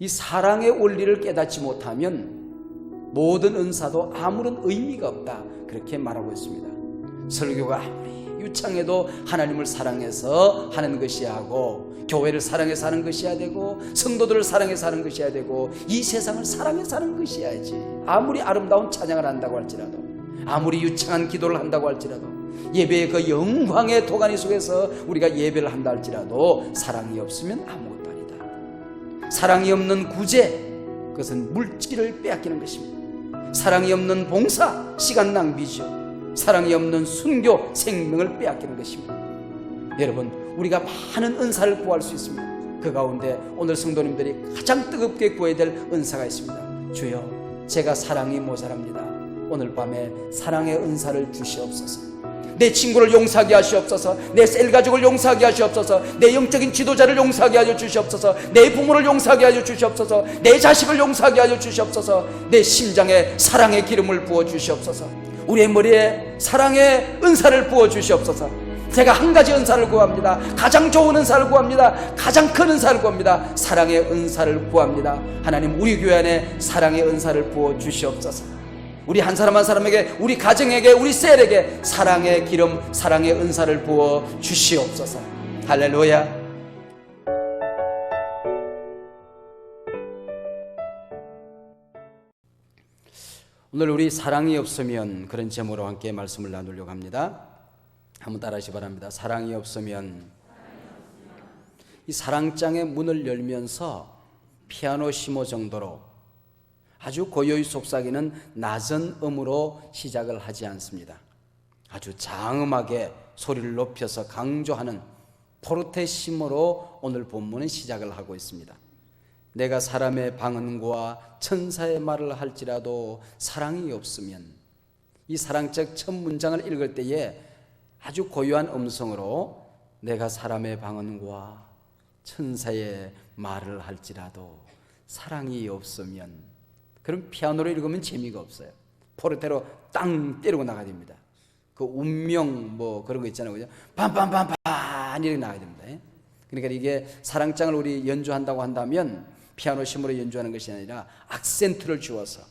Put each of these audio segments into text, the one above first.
이 사랑의 원리를 깨닫지 못하면 모든 은사도 아무런 의미가 없다, 그렇게 말하고 있습니다. 설교가 아무리 유창해도 하나님을 사랑해서 하는 것이야 하고, 교회를 사랑해서 하는 것이야 되고, 성도들을 사랑해서 하는 것이야 되고, 이 세상을 사랑해서 하는 것이야지. 아무리 아름다운 찬양을 한다고 할지라도, 아무리 유창한 기도를 한다고 할지라도, 예배의 그 영광의 도가니 속에서 우리가 예배를 한다 할지라도 사랑이 없으면 아무것도 아니다. 사랑이 없는 구제, 그것은 물질을 빼앗기는 것입니다. 사랑이 없는 봉사, 시간 낭비죠. 사랑이 없는 순교, 생명을 빼앗기는 것입니다. 여러분, 우리가 많은 은사를 구할 수 있습니다. 그 가운데 오늘 성도님들이 가장 뜨겁게 구해야 될 은사가 있습니다. 주여, 제가 사랑이 모자랍니다. 오늘 밤에 사랑의 은사를 주시옵소서. 내 친구를 용서하게 하시옵소서. 내 셀가족을 용서하게 하시옵소서. 내 영적인 지도자를 용서하게 하여 주시옵소서. 내 부모를 용서하게 하여 주시옵소서. 내 자식을 용서하게 하여 주시옵소서. 내 심장에 사랑의 기름을 부어 주시옵소서. 우리의 머리에 사랑의 은사를 부어 주시옵소서. 제가 한 가지 은사를 구합니다. 가장 좋은 은사를 구합니다. 가장 큰 은사를 구합니다. 사랑의 은사를 구합니다. 하나님, 우리 교회 안에 사랑의 은사를 부어 주시옵소서. 우리 한 사람 한 사람에게, 우리 가정에게, 우리 셀에게 사랑의 기름, 사랑의 은사를 부어 주시옵소서. 할렐루야. 오늘 우리 사랑이 없으면, 그런 제목으로 함께 말씀을 나누려고 합니다. 한번 따라하시기 바랍니다. 사랑이 없으면. 이 사랑장의 문을 열면서 피아노시모 정도로 아주 고요히 속삭이는 낮은 음으로 시작을 하지 않습니다. 아주 장음하게 소리를 높여서 강조하는 포르테시모로 오늘 본문은 시작을 하고 있습니다. 내가 사람의 방언과 천사의 말을 할지라도 사랑이 없으면, 이 사랑적 첫 문장을 읽을 때에 아주 고요한 음성으로 내가 사람의 방언과 천사의 말을 할지라도 사랑이 없으면, 그럼 피아노로 읽으면 재미가 없어요. 포르테로 땅 때리고 나가야 됩니다. 그 운명 뭐 그런 거 있잖아요, 그죠? 빰빰빰빰 이렇게 나가야 됩니다. 그러니까 이게 사랑장을 우리 연주한다고 한다면 피아노 심으로 연주하는 것이 아니라 악센트를 주어서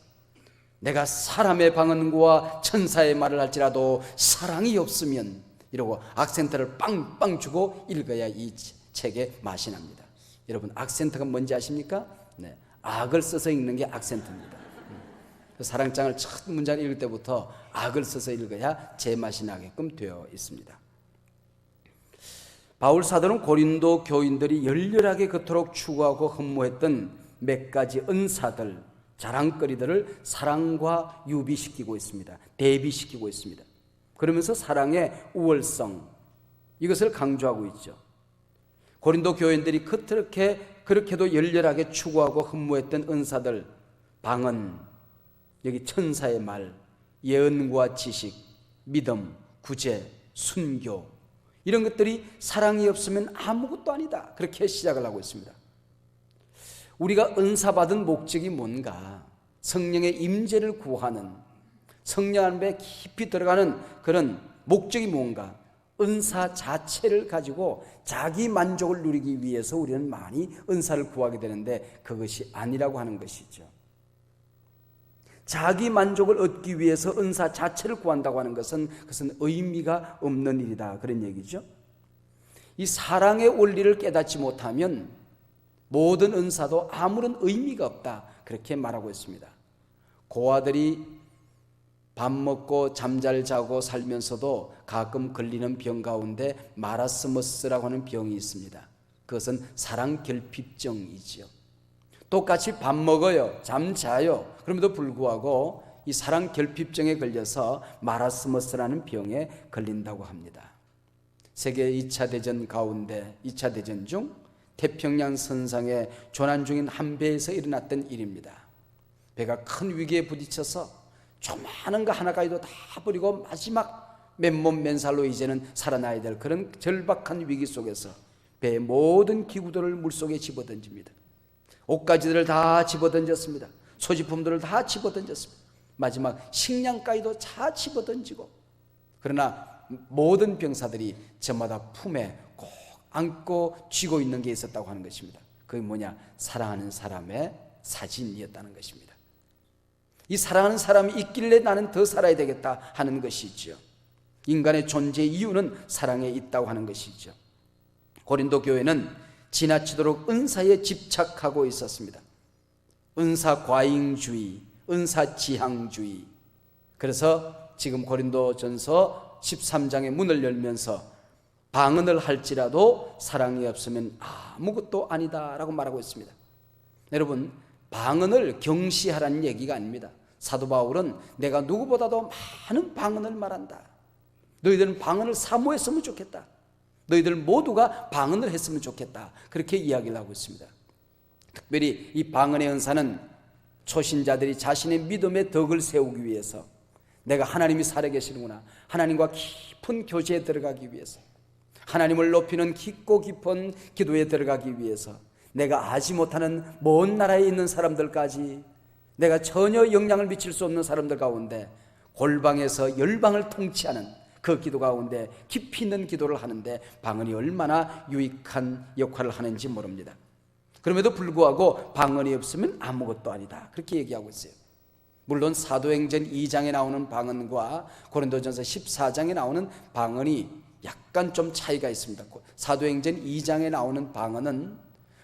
내가 사람의 방언과 천사의 말을 할지라도 사랑이 없으면, 이러고 악센트를 빵빵 주고 읽어야 이 책의 맛이 납니다. 여러분, 악센트가 뭔지 아십니까? 네, 악을 써서 읽는 게 악센트입니다. 사랑장을 첫 문장을 읽을 때부터 악을 써서 읽어야 제맛이 나게끔 되어 있습니다. 바울 사도는 고린도 교인들이 열렬하게 그토록 추구하고 흠모했던 몇 가지 은사들, 자랑거리들을 사랑과 유비시키고 있습니다. 대비시키고 있습니다. 그러면서 사랑의 우월성, 이것을 강조하고 있죠. 고린도 교인들이 그렇게도 열렬하게 추구하고 흠모했던 은사들, 방언, 여기 천사의 말, 예언과 지식, 믿음, 구제, 순교, 이런 것들이 사랑이 없으면 아무것도 아니다, 그렇게 시작을 하고 있습니다. 우리가 은사받은 목적이 뭔가? 성령의 임재를 구하는, 성령 안에 깊이 들어가는 그런 목적이 뭔가? 은사 자체를 가지고 자기 만족을 누리기 위해서 우리는 많이 은사를 구하게 되는데, 그것이 아니라고 하는 것이죠. 자기 만족을 얻기 위해서 은사 자체를 구한다고 하는 것은 그것은 의미가 없는 일이다, 그런 얘기죠. 이 사랑의 원리를 깨닫지 못하면 모든 은사도 아무런 의미가 없다, 그렇게 말하고 있습니다. 고아들이 밥 먹고 잠잘 자고 살면서도 가끔 걸리는 병 가운데 마라스머스라고 하는 병이 있습니다. 그것은 사랑 결핍증이지요. 똑같이 밥 먹어요, 잠 자요. 그럼에도 불구하고 이 사랑 결핍증에 걸려서 마라스머스라는 병에 걸린다고 합니다. 세계 2차 대전 가운데 2차 대전 중 태평양 선상에 조난 중인 한 배에서 일어났던 일입니다. 배가 큰 위기에 부딪혀서 조그마한 거 하나까지도 다 버리고 마지막 맨몸 맨살로 이제는 살아나야 될 그런 절박한 위기 속에서 배의 모든 기구들을 물속에 집어던집니다. 옷가지들을 다 집어던졌습니다. 소지품들을 다 집어던졌습니다. 마지막 식량까지도 다 집어던지고, 그러나 모든 병사들이 저마다 품에 꼭 안고 쥐고 있는 게 있었다고 하는 것입니다. 그게 뭐냐? 사랑하는 사람의 사진이었다는 것입니다. 이 사랑하는 사람이 있길래 나는 더 살아야 되겠다 하는 것이죠. 인간의 존재 이유는 사랑에 있다고 하는 것이죠. 고린도 교회는 지나치도록 은사에 집착하고 있었습니다. 은사 과잉주의, 은사 지향주의. 그래서 지금 고린도전서 13장의 문을 열면서 방언을 할지라도 사랑이 없으면 아무것도 아니다라고 말하고 있습니다. 여러분, 방언을 경시하라는 얘기가 아닙니다. 사도 바울은 내가 누구보다도 많은 방언을 말한다. 너희들은 방언을 사모했으면 좋겠다. 너희들 모두가 방언을 했으면 좋겠다. 그렇게 이야기를 하고 있습니다. 특별히 이 방언의 은사는 초신자들이 자신의 믿음의 덕을 세우기 위해서, 내가 하나님이 살아계시는구나, 하나님과 깊은 교제에 들어가기 위해서, 하나님을 높이는 깊고 깊은 기도에 들어가기 위해서, 내가 아지 못하는 먼 나라에 있는 사람들까지, 내가 전혀 영향을 미칠 수 없는 사람들 가운데 골방에서 열방을 통치하는 그 기도 가운데 깊이 있는 기도를 하는데 방언이 얼마나 유익한 역할을 하는지 모릅니다. 그럼에도 불구하고 방언이 없으면 아무것도 아니다, 그렇게 얘기하고 있어요. 물론 사도행전 2장에 나오는 방언과 고린도전서 14장에 나오는 방언이 약간 좀 차이가 있습니다. 사도행전 2장에 나오는 방언은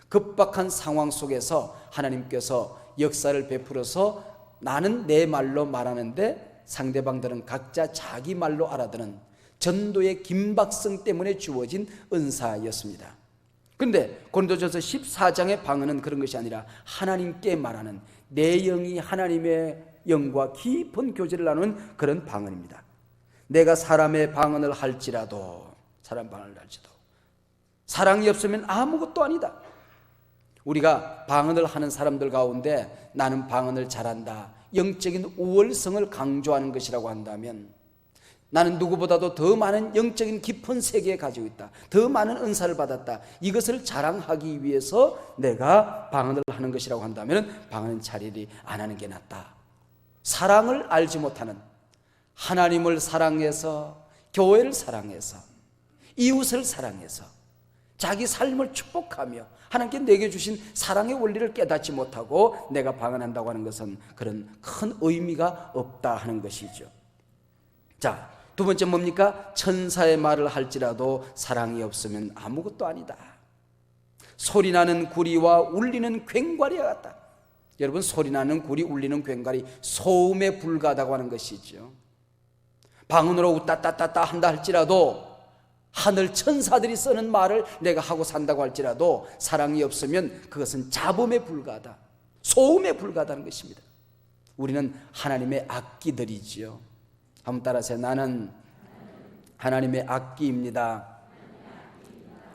급박한 상황 속에서 하나님께서 역사를 베풀어서 나는 내 말로 말하는데 상대방들은 각자 자기 말로 알아듣는 전도의 긴박성 때문에 주어진 은사였습니다. 그런데 고린도전서 14장의 방언은 그런 것이 아니라 하나님께 말하는, 내 영이 하나님의 영과 깊은 교제를 나누는 그런 방언입니다. 내가 사람의 방언을 할지라도, 사람 방언을 할지라도 사랑이 없으면 아무것도 아니다. 우리가 방언을 하는 사람들 가운데 나는 방언을 잘한다, 영적인 우월성을 강조하는 것이라고 한다면, 나는 누구보다도 더 많은 영적인 깊은 세계에 가지고 있다, 더 많은 은사를 받았다, 이것을 자랑하기 위해서 내가 방언을 하는 것이라고 한다면 방언은 차라리 안 하는 게 낫다. 사랑을 알지 못하는, 하나님을 사랑해서, 교회를 사랑해서, 이웃을 사랑해서, 자기 삶을 축복하며 하나님께 내게 주신 사랑의 원리를 깨닫지 못하고 내가 방언한다고 하는 것은 그런 큰 의미가 없다 하는 것이죠. 자, 두 번째 뭡니까? 천사의 말을 할지라도 사랑이 없으면 아무것도 아니다. 소리나는 구리와 울리는 괭과리와 같다. 여러분, 소리나는 구리, 울리는 괭과리, 소음에 불과하다고 하는 것이죠. 방언으로 웃따따따따 한다 할지라도, 하늘 천사들이 쓰는 말을 내가 하고 산다고 할지라도 사랑이 없으면 그것은 잡음에 불과하다, 소음에 불과하다는 것입니다. 우리는 하나님의 악기들이지요. 한번 따라하세요. 나는 하나님의 악기입니다.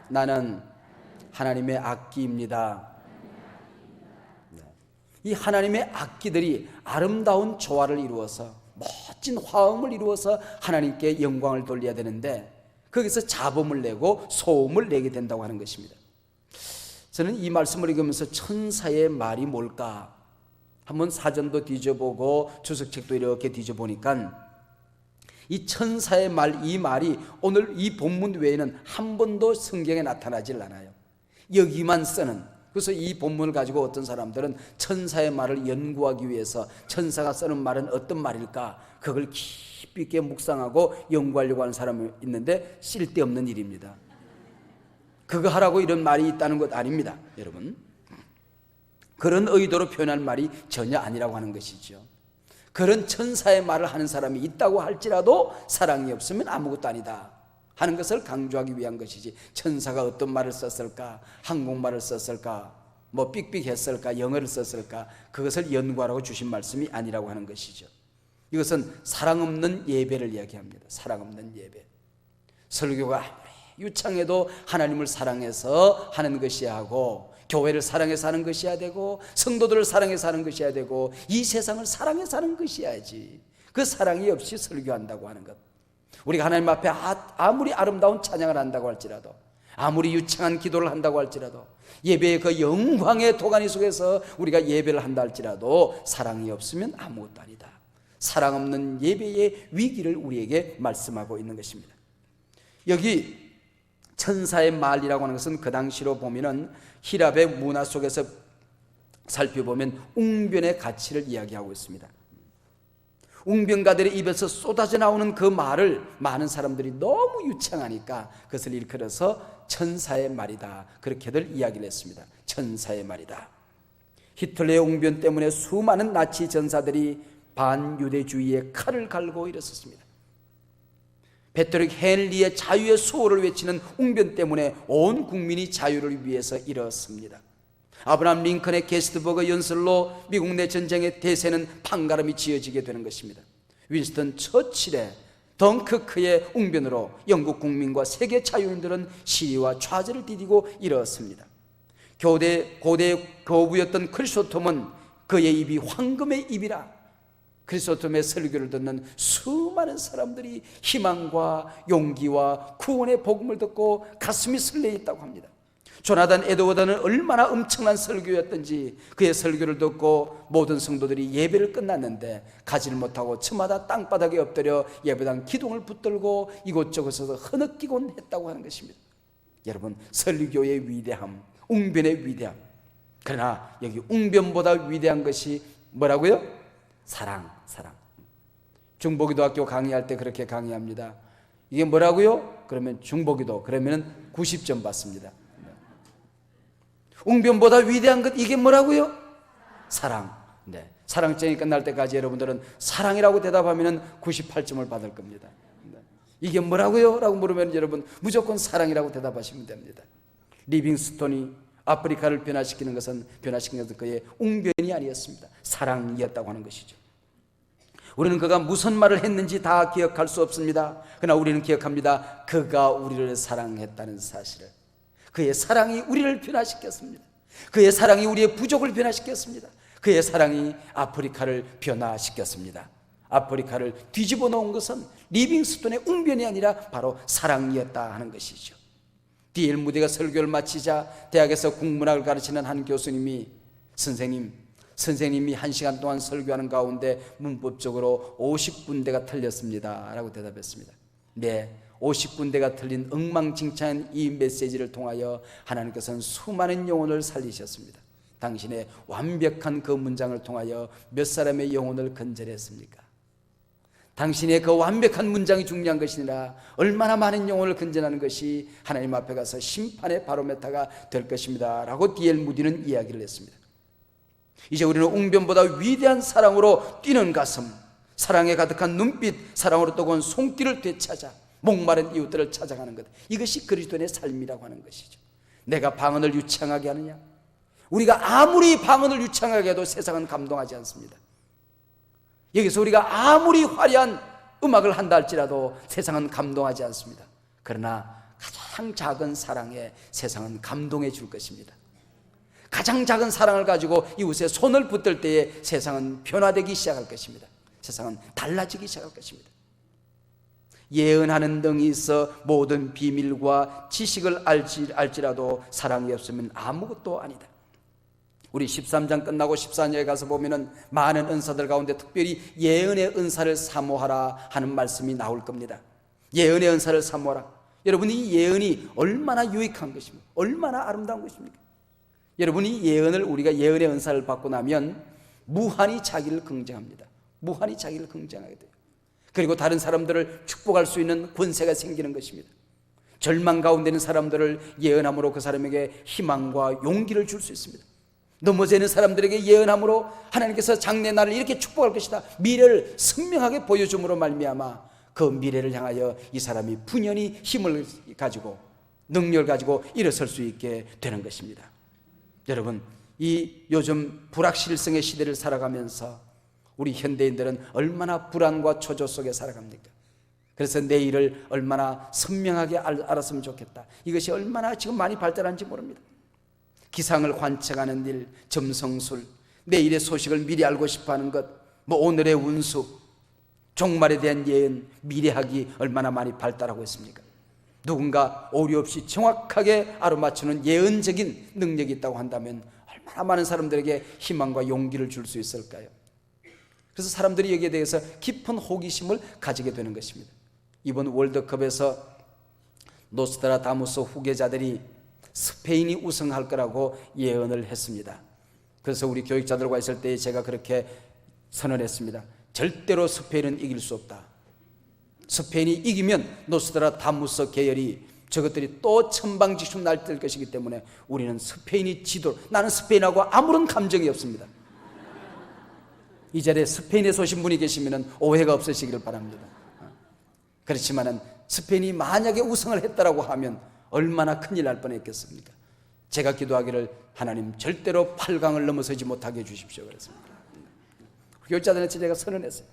나는 하나님의 악기입니다. 이 하나님의 악기들이 아름다운 조화를 이루어서, 멋진 화음을 이루어서 하나님께 영광을 돌려야 되는데 거기서 잡음을 내고 소음을 내게 된다고 하는 것입니다. 저는 이 말씀을 읽으면서 천사의 말이 뭘까 한번 사전도 뒤져보고 주석책도 이렇게 뒤져보니까 이 천사의 말, 이 말이 오늘 이 본문 외에는 한 번도 성경에 나타나질 않아요. 여기만 쓰는. 그래서 이 본문을 가지고 어떤 사람들은 천사의 말을 연구하기 위해서 천사가 쓰는 말은 어떤 말일까, 그걸 깊이 있게 묵상하고 연구하려고 하는 사람이 있는데 쓸데없는 일입니다. 그거 하라고 이런 말이 있다는 것 아닙니다, 여러분. 그런 의도로 표현할 말이 전혀 아니라고 하는 것이죠. 그런 천사의 말을 하는 사람이 있다고 할지라도 사랑이 없으면 아무것도 아니다 하는 것을 강조하기 위한 것이지, 천사가 어떤 말을 썼을까, 한국말을 썼을까, 뭐 삑삑했을까, 영어를 썼을까, 그것을 연구하라고 주신 말씀이 아니라고 하는 것이죠. 이것은 사랑 없는 예배를 이야기합니다. 사랑 없는 예배. 설교가 아무리 유창해도 하나님을 사랑해서 하는 것이야 하고, 교회를 사랑해서 하는 것이야 되고, 성도들을 사랑해서 하는 것이야 되고, 이 세상을 사랑해서 하는 것이야지. 그 사랑이 없이 설교한다고 하는 것, 우리가 하나님 앞에 아무리 아름다운 찬양을 한다고 할지라도, 아무리 유창한 기도를 한다고 할지라도, 예배의 그 영광의 도가니 속에서 우리가 예배를 한다 할지라도 사랑이 없으면 아무것도 아니다. 사랑 없는 예배의 위기를 우리에게 말씀하고 있는 것입니다. 여기 천사의 말이라고 하는 것은 그 당시로 보면은 히랍의 문화 속에서 살펴보면 웅변의 가치를 이야기하고 있습니다. 웅변가들의 입에서 쏟아져 나오는 그 말을 많은 사람들이 너무 유창하니까 그것을 일컬어서 천사의 말이다, 그렇게들 이야기를 했습니다. 천사의 말이다. 히틀러의 웅변 때문에 수많은 나치 전사들이 반유대주의의 칼을 갈고 일었었습니다. 베트릭 헨리의 자유의 수호를 외치는 웅변 때문에 온 국민이 자유를 위해서 일었습니다. 아브라함 링컨의 게스트버그 연설로 미국 내 전쟁의 대세는 판가름이 지어지게 되는 것입니다. 윈스턴 처칠의 덩크크의 웅변으로 영국 국민과 세계 자유인들은 시위와 좌절을 디디고 일었습니다. 고대 거부였던 크리스토톰은 그의 입이 황금의 입이라 크리스토톰의 설교를 듣는 수많은 사람들이 희망과 용기와 구원의 복음을 듣고 가슴이 설레있다고 합니다. 조나단 에드워드는 얼마나 엄청난 설교였던지 그의 설교를 듣고 모든 성도들이 예배를 끝났는데 가지를 못하고 저마다 땅바닥에 엎드려 예배당 기둥을 붙들고 이곳저곳에서 흐느끼곤 했다고 하는 것입니다. 여러분, 설교의 위대함, 웅변의 위대함. 그러나 여기 웅변보다 위대한 것이 뭐라고요? 사랑. 중보기도학교 강의할 때 그렇게 강의합니다. 이게 뭐라고요? 그러면 중보기도, 그러면 90점 받습니다. 웅변보다 위대한 것, 이게 뭐라고요? 사랑. 네. 사랑증이 끝날 때까지 여러분들은 사랑이라고 대답하면 98점을 받을 겁니다. 네. 이게 뭐라고요? 라고 물으면 여러분 무조건 사랑이라고 대답하시면 됩니다. 리빙스톤이 아프리카를 변화시킨 것은 그의 웅변이 아니었습니다. 사랑이었다고 하는 것이죠. 우리는 그가 무슨 말을 했는지 다 기억할 수 없습니다. 그러나 우리는 기억합니다. 그가 우리를 사랑했다는 사실을. 그의 사랑이 우리를 변화시켰습니다. 그의 사랑이 우리의 부족을 변화시켰습니다. 그의 사랑이 아프리카를 변화시켰습니다. 아프리카를 뒤집어 놓은 것은 리빙스톤의 웅변이 아니라 바로 사랑이었다 하는 것이죠. D.L. 무디가 설교를 마치자 대학에서 국문학을 가르치는 한 교수님이 선생님이 1시간 동안 설교하는 가운데 문법적으로 50군데가 틀렸습니다 라고 대답했습니다. 네, 50군데가 틀린 엉망진창한 이 메시지를 통하여 하나님께서는 수많은 영혼을 살리셨습니다. 당신의 완벽한 그 문장을 통하여 몇 사람의 영혼을 건져냈습니까? 당신의 그 완벽한 문장이 중요한 것이 아니라 얼마나 많은 영혼을 건져내는 것이 하나님 앞에 가서 심판의 바로메타가 될 것입니다 라고 D.L. 무디는 이야기를 했습니다. 이제 우리는 웅변보다 위대한 사랑으로 뛰는 가슴, 사랑에 가득한 눈빛, 사랑으로 뜨거운 손길을 되찾아 목마른 이웃들을 찾아가는 것, 이것이 그리스도인의 삶이라고 하는 것이죠. 내가 방언을 유창하게 하느냐? 우리가 아무리 방언을 유창하게 해도 세상은 감동하지 않습니다. 여기서 우리가 아무리 화려한 음악을 한다 할지라도 세상은 감동하지 않습니다. 그러나 가장 작은 사랑에 세상은 감동해 줄 것입니다. 가장 작은 사랑을 가지고 이웃의 손을 붙들 때에 세상은 변화되기 시작할 것입니다. 세상은 달라지기 시작할 것입니다. 예언하는 등이 있어 모든 비밀과 지식을 알지라도 사랑이 없으면 아무것도 아니다. 우리 13장 끝나고 14장에 가서 보면은 많은 은사들 가운데 특별히 예언의 은사를 사모하라 하는 말씀이 나올 겁니다. 예언의 은사를 사모하라. 여러분, 이 예언이 얼마나 유익한 것입니까? 얼마나 아름다운 것입니까? 여러분이 우리가 예언의 은사를 받고 나면 무한히 자기를 긍정합니다. 무한히 자기를 긍정하게 돼요. 그리고 다른 사람들을 축복할 수 있는 권세가 생기는 것입니다. 절망 가운데 있는 사람들을 예언함으로 그 사람에게 희망과 용기를 줄 수 있습니다. 넘어져 있는 사람들에게 예언함으로 하나님께서 장래 나를 이렇게 축복할 것이다, 미래를 선명하게 보여줌으로 말미암아 그 미래를 향하여 이 사람이 분연히 힘을 가지고 능력을 가지고 일어설 수 있게 되는 것입니다. 여러분, 이 요즘 불확실성의 시대를 살아가면서 우리 현대인들은 얼마나 불안과 초조 속에 살아갑니까? 그래서 내일을 얼마나 선명하게 알았으면 좋겠다, 이것이 얼마나 지금 많이 발달한지 모릅니다. 기상을 관측하는 일, 점성술, 내일의 소식을 미리 알고 싶어하는 것, 오늘의 운수, 종말에 대한 예언, 미래학이 얼마나 많이 발달하고 있습니까? 누군가 오류 없이 정확하게 알아맞추는 예언적인 능력이 있다고 한다면 얼마나 많은 사람들에게 희망과 용기를 줄 수 있을까요? 그래서 사람들이 여기에 대해서 깊은 호기심을 가지게 되는 것입니다. 이번 월드컵에서 노스트라다무스 후계자들이 스페인이 우승할 거라고 예언을 했습니다. 그래서 우리 교육자들과 있을 때 제가 그렇게 선언했습니다. 절대로 스페인은 이길 수 없다. 스페인이 이기면 노스트라다무스 계열이 저것들이 또 천방지축 날뛸 것이기 때문에 우리는 스페인이 지도록, 나는 스페인하고 아무런 감정이 없습니다. 이 자리에 스페인에서 오신 분이 계시면 오해가 없으시기를 바랍니다. 그렇지만은 스페인이 만약에 우승을 했다라고 하면 얼마나 큰일 날 뻔했겠습니까? 제가 기도하기를 하나님 절대로 8강을 넘어서지 못하게 해주십시오 그랬습니다. 교육자들한테 제가 선언했어요.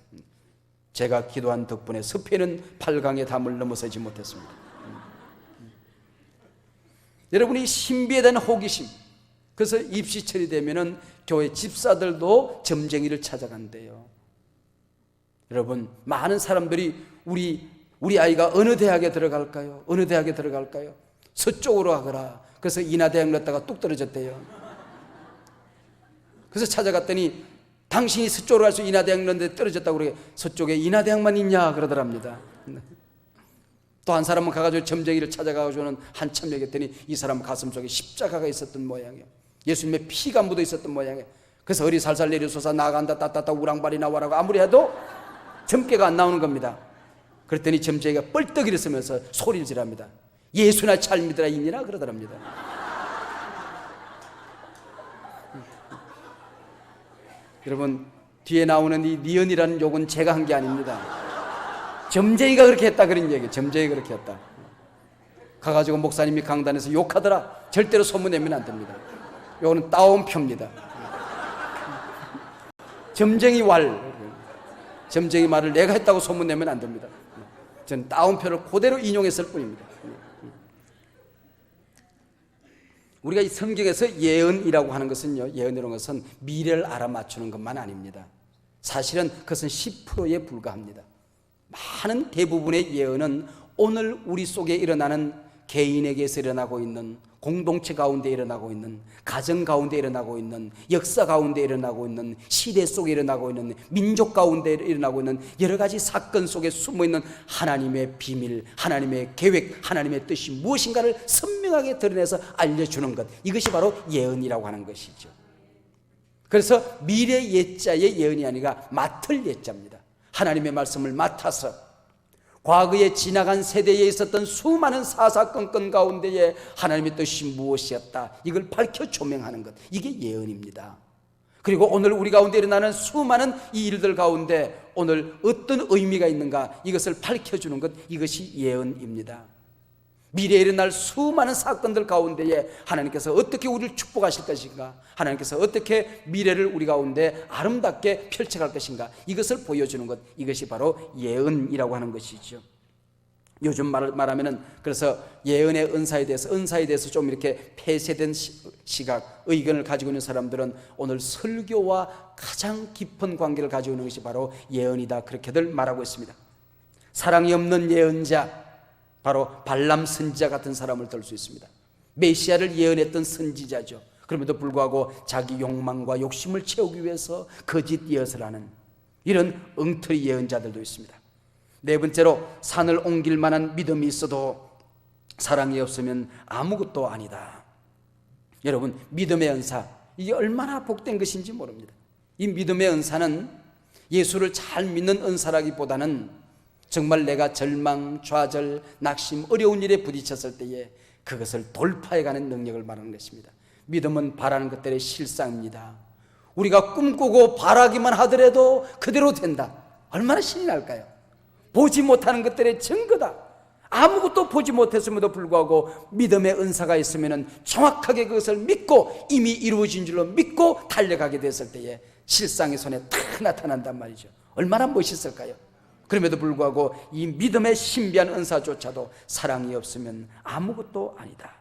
제가 기도한 덕분에 스페인은 8강의 담을 넘어서지 못했습니다. 여러분이 신비에 대한 호기심, 그래서 입시철이 되면은 교회 집사들도 점쟁이를 찾아간대요. 여러분, 많은 사람들이 우리 아이가 어느 대학에 들어갈까요? 어느 대학에 들어갈까요? 서쪽으로 하거라. 그래서 인하대학 넣었다가 뚝 떨어졌대요. 그래서 찾아갔더니 당신이 서쪽으로 갈수 인하대학 넣었는데 떨어졌다고 그러게, 서쪽에 인하대학만 있냐 그러더랍니다. 또 한 사람은 가가지고 점쟁이를 찾아가가지고는 한참 얘기했더니 이 사람 가슴 속에 십자가가 있었던 모양이에요. 예수님의 피가 묻어 있었던 모양이에요. 그래서 어리 살살 내려서서 나간다 따따따 우랑발이 나와라고 아무리 해도 점괘가 안 나오는 겁니다. 그랬더니 점쟁이가 뻘떡 일어서면서 소리를 지릅니다. 예수나 잘 믿으라 있니라 그러더랍니다. 여러분, 뒤에 나오는 이 니은이라는 욕은 제가 한 게 아닙니다. 점쟁이가 그렇게 했다 그런 얘기예요. 점쟁이가 그렇게 했다. 가가지고 목사님이 강단에서 욕하더라. 절대로 소문내면 안 됩니다. 요거는 따옴표입니다. 점쟁이 점쟁이 말을 내가 했다고 소문내면 안 됩니다. 저는 따옴표를 그대로 인용했을 뿐입니다. 우리가 이 성경에서 예언이라고 하는 것은요, 예언이라는 것은 미래를 알아맞추는 것만 아닙니다. 사실은 그것은 10%에 불과합니다. 많은 대부분의 예언은 오늘 우리 속에 일어나는, 개인에게서 일어나고 있는, 공동체 가운데 일어나고 있는, 가정 가운데 일어나고 있는, 역사 가운데 일어나고 있는, 시대 속에 일어나고 있는, 민족 가운데 일어나고 있는 여러 가지 사건 속에 숨어있는 하나님의 비밀, 하나님의 계획, 하나님의 뜻이 무엇인가를 선명하게 드러내서 알려주는 것, 이것이 바로 예언이라고 하는 것이죠. 그래서 미래 예자의 예언이 아니라 맡을 예자입니다. 하나님의 말씀을 맡아서 과거에 지나간 세대에 있었던 수많은 사사건건 가운데에 하나님의 뜻이 무엇이었다, 이걸 밝혀 조명하는 것, 이게 예언입니다. 그리고 오늘 우리 가운데 일어나는 수많은 이 일들 가운데 오늘 어떤 의미가 있는가, 이것을 밝혀주는 것, 이것이 예언입니다. 미래에 일어날 수많은 사건들 가운데에 하나님께서 어떻게 우리를 축복하실 것인가, 하나님께서 어떻게 미래를 우리 가운데 아름답게 펼쳐갈 것인가, 이것을 보여주는 것, 이것이 바로 예언이라고 하는 것이죠. 요즘 말하면은, 그래서 예언의 은사에 대해서 좀 이렇게 폐쇄된 시각, 의견을 가지고 있는 사람들은 오늘 설교와 가장 깊은 관계를 가지고 있는 것이 바로 예언이다, 그렇게들 말하고 있습니다. 사랑이 없는 예언자, 바로 발람 선지자 같은 사람을 들 수 있습니다. 메시아를 예언했던 선지자죠. 그럼에도 불구하고 자기 욕망과 욕심을 채우기 위해서 거짓 예언을 하는 이런 엉터리 예언자들도 있습니다. 네 번째로, 산을 옮길 만한 믿음이 있어도 사랑이 없으면 아무것도 아니다. 여러분, 믿음의 은사, 이게 얼마나 복된 것인지 모릅니다. 이 믿음의 은사는 예수를 잘 믿는 은사라기보다는 정말 내가 절망, 좌절, 낙심, 어려운 일에 부딪혔을 때에 그것을 돌파해가는 능력을 말하는 것입니다. 믿음은 바라는 것들의 실상입니다. 우리가 꿈꾸고 바라기만 하더라도 그대로 된다. 얼마나 신이 날까요? 보지 못하는 것들의 증거다. 아무것도 보지 못했음에도 불구하고 믿음의 은사가 있으면 정확하게 그것을 믿고 이미 이루어진 줄로 믿고 달려가게 됐을 때에 실상의 손에 탁 나타난단 말이죠. 얼마나 멋있을까요? 그럼에도 불구하고 이 믿음의 신비한 은사조차도 사랑이 없으면 아무것도 아니다.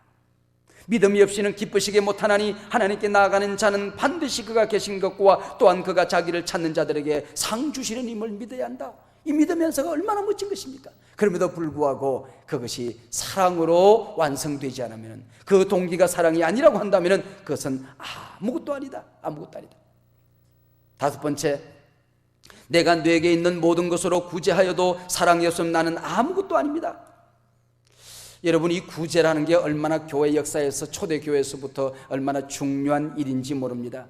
믿음이 없이는 기쁘시게 못하나니 하나님께 나아가는 자는 반드시 그가 계신 것과 또한 그가 자기를 찾는 자들에게 상 주시는 힘을 믿어야 한다. 이 믿음의 은사가 얼마나 멋진 것입니까? 그럼에도 불구하고 그것이 사랑으로 완성되지 않으면, 그 동기가 사랑이 아니라고 한다면 그것은 아무것도 아니다. 아무것도 아니다. 다섯 번째, 내가 내게 있는 모든 것으로 구제하여도 사랑이 없으면 나는 아무것도 아닙니다. 여러분, 이 구제라는 게 얼마나 교회 역사에서, 초대 교회에서부터 얼마나 중요한 일인지 모릅니다.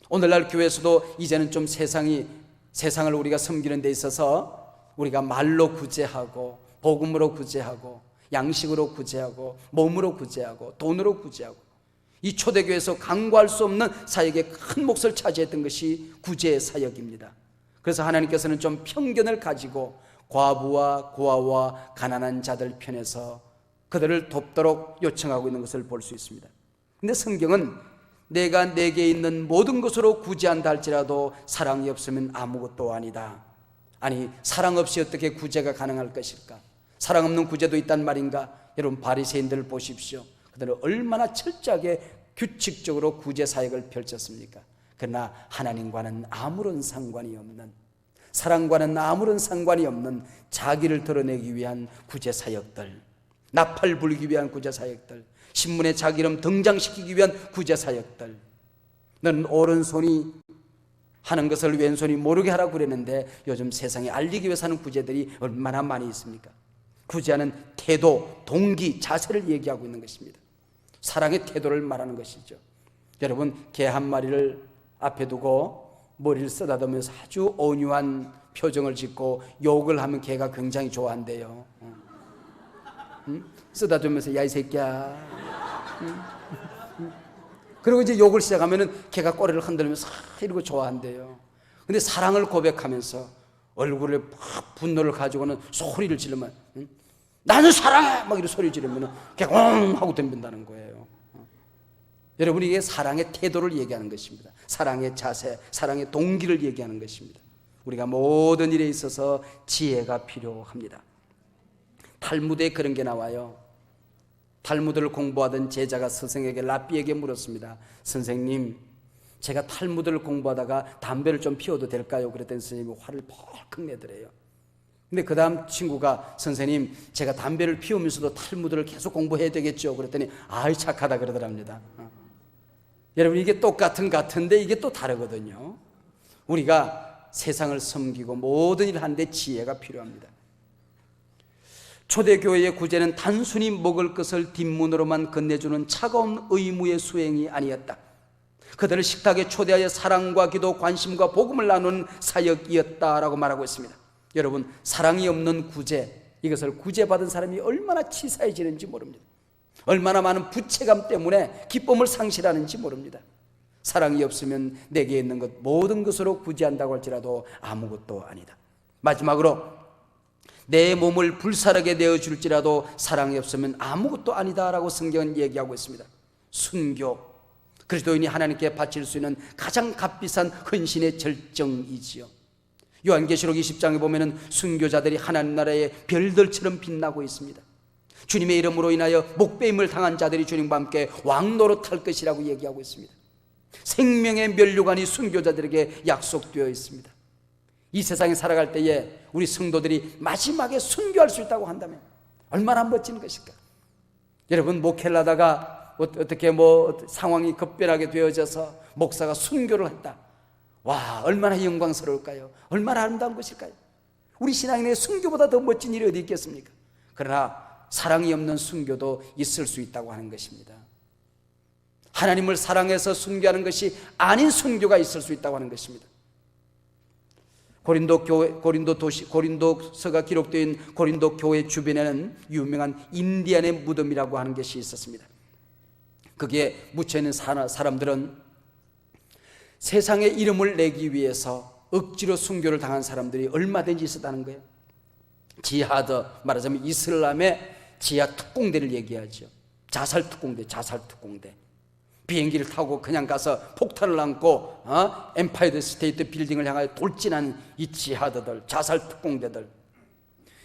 오늘날 교회에서도 이제는 좀 세상을 우리가 섬기는 데 있어서 우리가 말로 구제하고, 복음으로 구제하고, 양식으로 구제하고, 몸으로 구제하고, 돈으로 구제하고, 이 초대교회에서 강구할 수 없는 사역의 큰 몫을 차지했던 것이 구제의 사역입니다. 그래서 하나님께서는 좀 편견을 가지고 과부와 고아와 가난한 자들 편에서 그들을 돕도록 요청하고 있는 것을 볼 수 있습니다. 근데 성경은 내가 내게 있는 모든 것으로 구제한다 할지라도 사랑이 없으면 아무것도 아니다. 아니, 사랑 없이 어떻게 구제가 가능할 것일까? 사랑 없는 구제도 있단 말인가? 여러분, 바리새인들을 보십시오. 그들은 얼마나 철저하게 규칙적으로 구제 사역을 펼쳤습니까? 그러나 하나님과는 아무런 상관이 없는, 사랑과는 아무런 상관이 없는 자기를 드러내기 위한 구제 사역들, 나팔 불기 위한 구제 사역들, 신문에 자기 이름 등장시키기 위한 구제 사역들. 너는 오른손이 하는 것을 왼손이 모르게 하라고 그랬는데 요즘 세상에 알리기 위해서 하는 구제들이 얼마나 많이 있습니까? 구제하는 태도, 동기, 자세를 얘기하고 있는 것입니다. 사랑의 태도를 말하는 것이죠. 여러분, 개 한 마리를 앞에 두고 머리를 쓰다듬으면서 아주 온유한 표정을 짓고 욕을 하면 개가 굉장히 좋아한대요. 쓰다듬으면서 야 이 새끼야. 그리고 이제 욕을 시작하면은 개가 꼬리를 흔들면서 이러고 좋아한대요. 근데 사랑을 고백하면서 얼굴에 막 분노를 가지고는 소리를 지르면, 나는 사랑해! 막 이렇게 소리 지르면은 개가 엉 하고 덤빈다는 거예요. 여러분, 이게 사랑의 태도를 얘기하는 것입니다. 사랑의 자세, 사랑의 동기를 얘기하는 것입니다. 우리가 모든 일에 있어서 지혜가 필요합니다. 탈무드에 그런 게 나와요. 탈무드를 공부하던 제자가 스승에게 랍비에게 물었습니다. 선생님, 제가 탈무드를 공부하다가 담배를 좀 피워도 될까요? 그랬더니 선생님이 화를 펄컥 내더래요. 근데 그 다음 친구가, 선생님, 제가 담배를 피우면서도 탈무드를 계속 공부해야 되겠죠? 그랬더니 아이 착하다 그러더랍니다. 여러분, 이게 같은데 이게 또 다르거든요. 우리가 세상을 섬기고 모든 일을 하는데 지혜가 필요합니다. 초대교회의 구제는 단순히 먹을 것을 뒷문으로만 건네주는 차가운 의무의 수행이 아니었다. 그들을 식탁에 초대하여 사랑과 기도, 관심과 복음을 나누는 사역이었다라고 말하고 있습니다. 여러분, 사랑이 없는 구제, 이것을 구제받은 사람이 얼마나 치사해지는지 모릅니다. 얼마나 많은 부채감 때문에 기쁨을 상실하는지 모릅니다. 사랑이 없으면 내게 있는 것 모든 것으로 구제한다고 할지라도 아무것도 아니다. 마지막으로, 내 몸을 불사르게 내어줄지라도 사랑이 없으면 아무것도 아니다라고 성경은 얘기하고 있습니다. 순교, 그리스도인이 하나님께 바칠 수 있는 가장 값비싼 헌신의 절정이지요. 요한계시록 20장에 보면은 순교자들이 하나님 나라의 별들처럼 빛나고 있습니다. 주님의 이름으로 인하여 목배임을 당한 자들이 주님과 함께 왕노릇할 것이라고 얘기하고 있습니다. 생명의 면류관이 순교자들에게 약속되어 있습니다. 이 세상에 살아갈 때에 우리 성도들이 마지막에 순교할 수 있다고 한다면 얼마나 멋진 것일까? 여러분, 목회를 하다가 어떻게 상황이 급변하게 되어져서 목사가 순교를 했다. 와, 얼마나 영광스러울까요? 얼마나 아름다운 것일까요? 우리 신앙인의 순교보다 더 멋진 일이 어디 있겠습니까? 그러나 사랑이 없는 순교도 있을 수 있다고 하는 것입니다. 하나님을 사랑해서 순교하는 것이 아닌 순교가 있을 수 있다고 하는 것입니다. 고린도서가 기록된 고린도 교회 주변에는 유명한 인디안의 무덤이라고 하는 것이 있었습니다. 거기에 묻혀있는 사람들은 세상의 이름을 내기 위해서 억지로 순교를 당한 사람들이 얼마든지 있었다는 거예요. 지하드, 말하자면 이슬람의 지하 특공대를 얘기하죠. 자살 특공대. 비행기를 타고 그냥 가서 폭탄을 안고 엠파이어 스테이트 빌딩을 향하여 돌진하는 이 지하드들, 자살 특공대들.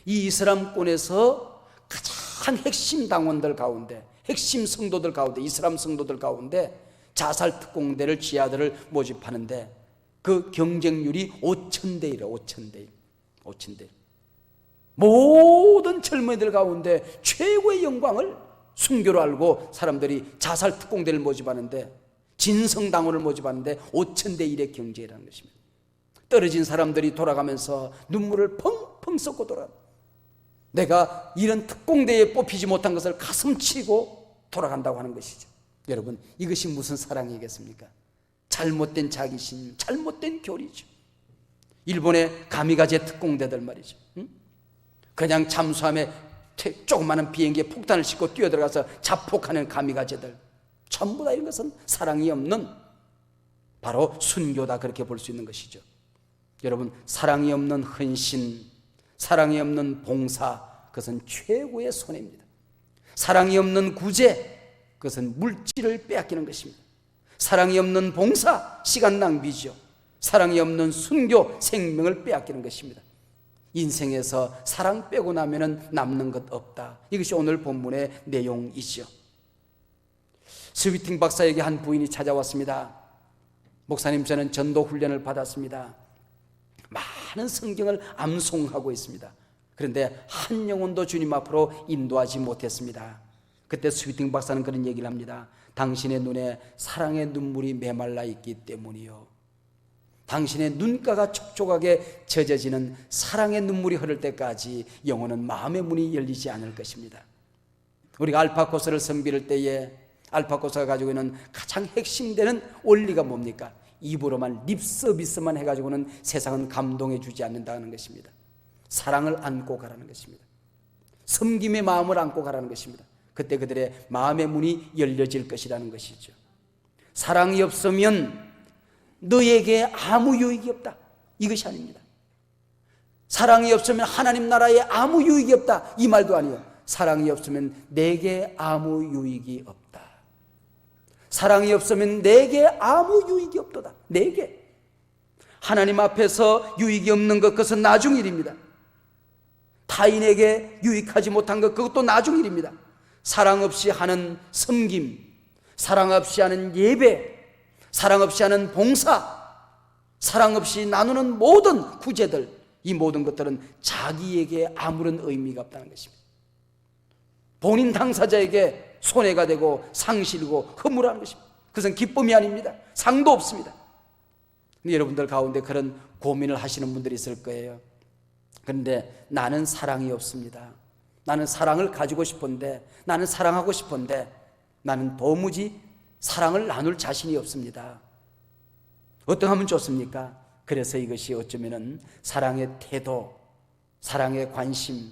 이 이슬람권에서 가장 핵심 당원들 가운데, 핵심 성도들 가운데, 이슬람 성도들 가운데 자살 특공대를, 지하드를 모집하는데 그 경쟁률이 5,000대 1이에요. 5,000대. 모든 젊은이들 가운데 최고의 영광을 순교로 알고 사람들이 자살 특공대를 모집하는데, 진성당원을 모집하는데 5,000대 1의 경쟁이라는 것입니다. 떨어진 사람들이 돌아가면서 눈물을 펑펑 쏟고 돌아갑니다. 내가 이런 특공대에 뽑히지 못한 것을 가슴치고 돌아간다고 하는 것이죠. 여러분, 이것이 무슨 사랑이겠습니까? 잘못된 자기심, 잘못된 교리죠. 일본의 가미가제 특공대들 말이죠. 그냥 잠수함에 조그마한 비행기에 폭탄을 싣고 뛰어들어가서 자폭하는 가미가제들, 전부 다 이런 것은 사랑이 없는 바로 순교다, 그렇게 볼 수 있는 것이죠. 여러분, 사랑이 없는 헌신, 사랑이 없는 봉사, 그것은 최고의 손해입니다. 사랑이 없는 구제, 그것은 물질을 빼앗기는 것입니다. 사랑이 없는 봉사, 시간 낭비죠. 사랑이 없는 순교, 생명을 빼앗기는 것입니다. 인생에서 사랑 빼고 나면은 남는 것 없다. 이것이 오늘 본문의 내용이죠. 스위팅 박사에게 한 부인이 찾아왔습니다. 목사님, 저는 전도 훈련을 받았습니다. 많은 성경을 암송하고 있습니다. 그런데 한 영혼도 주님 앞으로 인도하지 못했습니다. 그때 스위팅 박사는 그런 얘기를 합니다. 당신의 눈에 사랑의 눈물이 메말라 있기 때문이요. 당신의 눈가가 촉촉하게 젖어지는 사랑의 눈물이 흐를 때까지 영혼은 마음의 문이 열리지 않을 것입니다. 우리가 알파코스를 섬기를 때에 알파코스가 가지고 있는 가장 핵심되는 원리가 뭡니까? 입으로만 립서비스만 해가지고는 세상은 감동해 주지 않는다는 것입니다. 사랑을 안고 가라는 것입니다. 섬김의 마음을 안고 가라는 것입니다. 그때 그들의 마음의 문이 열려질 것이라는 것이죠. 사랑이 없으면 너에게 아무 유익이 없다, 이것이 아닙니다. 사랑이 없으면 하나님 나라에 아무 유익이 없다, 이 말도 아니에요. 사랑이 없으면 내게 아무 유익이 없다. 사랑이 없으면 내게 아무 유익이 없도다. 내게. 하나님 앞에서 유익이 없는 것, 그것은 나중 일입니다. 타인에게 유익하지 못한 것, 그것도 나중 일입니다. 사랑 없이 하는 섬김, 사랑 없이 하는 예배, 사랑 없이 하는 봉사, 사랑 없이 나누는 모든 구제들, 이 모든 것들은 자기에게 아무런 의미가 없다는 것입니다. 본인 당사자에게 손해가 되고 상실이고 허물하는 것입니다. 그것은 기쁨이 아닙니다. 상도 없습니다. 근데 여러분들 가운데 그런 고민을 하시는 분들이 있을 거예요. 그런데 나는 사랑이 없습니다. 나는 사랑을 가지고 싶은데, 나는 사랑하고 싶은데 나는 도무지 사랑을 나눌 자신이 없습니다. 어떻게 하면 좋습니까? 그래서 이것이 어쩌면은 사랑의 태도, 사랑의 관심,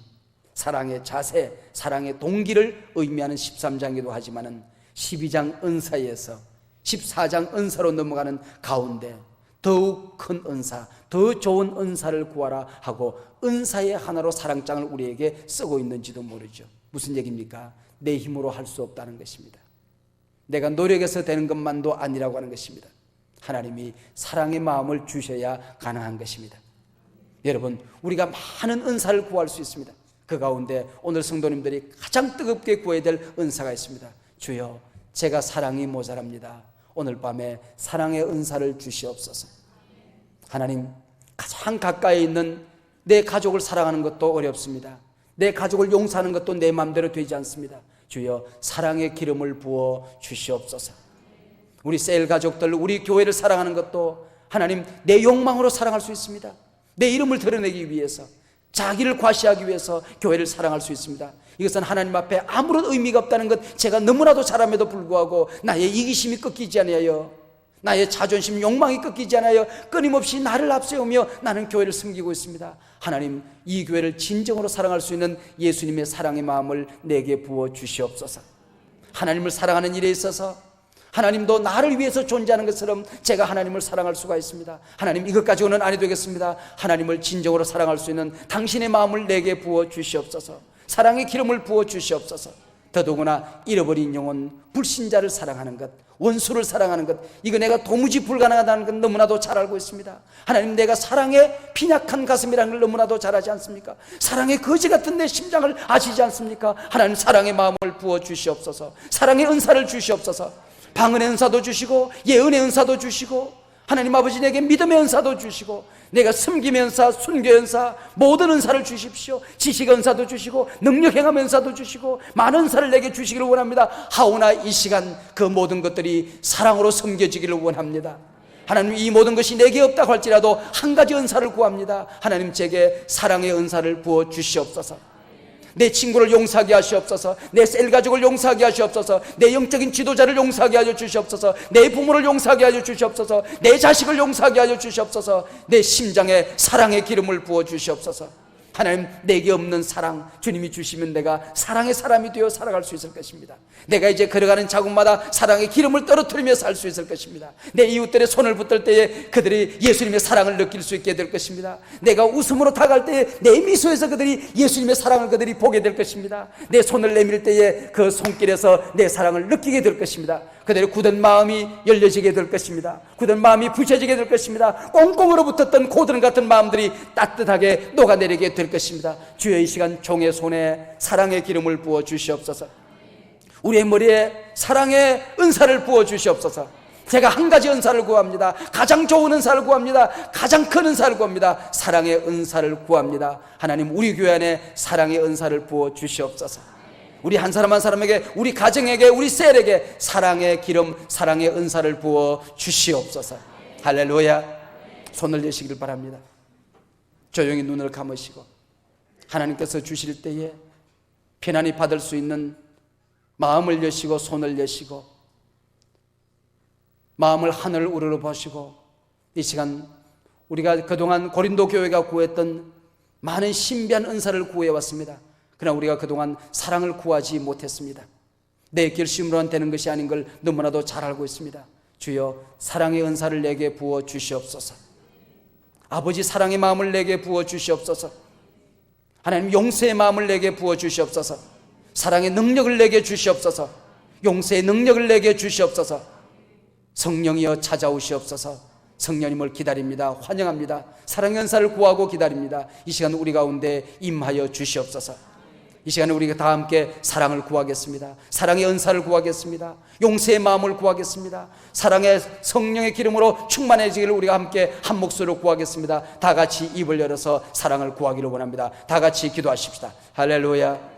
사랑의 자세, 사랑의 동기를 의미하는 13장이기도 하지만은 12장 은사에서 14장 은사로 넘어가는 가운데 더욱 큰 은사, 더 좋은 은사를 구하라 하고 은사의 하나로 사랑장을 우리에게 쓰고 있는지도 모르죠. 무슨 얘기입니까? 내 힘으로 할 수 없다는 것입니다. 내가 노력해서 되는 것만도 아니라고 하는 것입니다. 하나님이 사랑의 마음을 주셔야 가능한 것입니다. 여러분, 우리가 많은 은사를 구할 수 있습니다. 그 가운데 오늘 성도님들이 가장 뜨겁게 구해야 될 은사가 있습니다. 주여, 제가 사랑이 모자랍니다. 오늘 밤에 사랑의 은사를 주시옵소서. 하나님, 가장 가까이 있는 내 가족을 사랑하는 것도 어렵습니다. 내 가족을 용서하는 것도 내 마음대로 되지 않습니다. 주여, 사랑의 기름을 부어 주시옵소서. 우리 셀 가족들, 우리 교회를 사랑하는 것도 하나님, 내 욕망으로 사랑할 수 있습니다. 내 이름을 드러내기 위해서, 자기를 과시하기 위해서 교회를 사랑할 수 있습니다. 이것은 하나님 앞에 아무런 의미가 없다는 것 제가 너무나도 잘함에도 불구하고 나의 이기심이 꺾이지 않아요, 나의 자존심, 욕망이 꺾이지 않아요, 끊임없이 나를 앞세우며 나는 교회를 섬기고 있습니다. 하나님, 이 교회를 진정으로 사랑할 수 있는 예수님의 사랑의 마음을 내게 부어 주시옵소서. 하나님을 사랑하는 일에 있어서 하나님도 나를 위해서 존재하는 것처럼 제가 하나님을 사랑할 수가 있습니다. 하나님, 이것 가지고는 아니 되겠습니다. 하나님을 진정으로 사랑할 수 있는 당신의 마음을 내게 부어 주시옵소서. 사랑의 기름을 부어 주시옵소서. 더더구나 잃어버린 영혼, 불신자를 사랑하는 것, 원수를 사랑하는 것, 이거 내가 도무지 불가능하다는 건 너무나도 잘 알고 있습니다. 하나님, 내가 사랑의 빈약한 가슴이라는 걸 너무나도 잘 아지 않습니까? 사랑의 거지 같은 내 심장을 아시지 않습니까? 하나님, 사랑의 마음을 부어 주시옵소서. 사랑의 은사를 주시옵소서. 방언의 은사도 주시고 예언의 은사도 주시고 하나님 아버지, 내게 믿음의 은사도 주시고 내가 섬김의 은사, 순교의 은사, 모든 은사를 주십시오. 지식 은사도 주시고 능력 행함 은사도 주시고 많은 은사를 내게 주시기를 원합니다. 하오나 이 시간 그 모든 것들이 사랑으로 섬겨지기를 원합니다. 하나님, 이 모든 것이 내게 없다고 할지라도 한 가지 은사를 구합니다. 하나님, 제게 사랑의 은사를 부어 주시옵소서. 내 친구를 용서하게 하시옵소서. 내 셀 가족을 용서하게 하시옵소서. 내 영적인 지도자를 용서하게 하여 주시옵소서. 내 부모를 용서하게 하여 주시옵소서. 내 자식을 용서하게 하여 주시옵소서. 내 심장에 사랑의 기름을 부어 주시옵소서. 하나님, 내게 없는 사랑 주님이 주시면 내가 사랑의 사람이 되어 살아갈 수 있을 것입니다. 내가 이제 걸어가는 자국마다 사랑의 기름을 떨어뜨리며 살 수 있을 것입니다. 내 이웃들의 손을 붙들 때에 그들이 예수님의 사랑을 느낄 수 있게 될 것입니다. 내가 웃음으로 다가갈 때에 내 미소에서 그들이 예수님의 사랑을 그들이 보게 될 것입니다. 내 손을 내밀 때에 그 손길에서 내 사랑을 느끼게 될 것입니다. 그들의 굳은 마음이 열려지게 될 것입니다. 굳은 마음이 부셔지게 될 것입니다. 꽁꽁 얼어붙었던 고드름 같은 마음들이 따뜻하게 녹아내리게 될 것입니다. 주여, 이 시간 종의 손에 사랑의 기름을 부어 주시옵소서. 우리의 머리에 사랑의 은사를 부어 주시옵소서. 제가 한 가지 은사를 구합니다. 가장 좋은 은사를 구합니다. 가장 큰 은사를 구합니다. 사랑의 은사를 구합니다. 하나님, 우리 교회 안에 사랑의 은사를 부어 주시옵소서. 우리 한 사람 한 사람에게, 우리 가정에게, 우리 셀에게 사랑의 기름, 사랑의 은사를 부어 주시옵소서. 할렐루야. 손을 내시길 바랍니다. 조용히 눈을 감으시고 하나님께서 주실 때에 편안히 받을 수 있는 마음을 여시고 손을 여시고 마음을 하늘을 우러러 보시고, 이 시간 우리가 그동안 고린도 교회가 구했던 많은 신비한 은사를 구해왔습니다. 그러나 우리가 그동안 사랑을 구하지 못했습니다. 내 결심으로는 되는 것이 아닌 걸 너무나도 잘 알고 있습니다. 주여, 사랑의 은사를 내게 부어 주시옵소서. 아버지, 사랑의 마음을 내게 부어 주시옵소서. 하나님, 용서의 마음을 내게 부어 주시옵소서. 사랑의 능력을 내게 주시옵소서. 용서의 능력을 내게 주시옵소서. 성령이여 찾아오시옵소서. 성령님을 기다립니다. 환영합니다. 사랑의 은사를 구하고 기다립니다. 이 시간 우리 가운데 임하여 주시옵소서. 이 시간에 우리가 다 함께 사랑을 구하겠습니다. 사랑의 은사를 구하겠습니다. 용서의 마음을 구하겠습니다. 사랑의 성령의 기름으로 충만해지기를 우리가 함께 한 목소리로 구하겠습니다. 다 같이 입을 열어서 사랑을 구하기를 원합니다. 다 같이 기도하십시다. 할렐루야.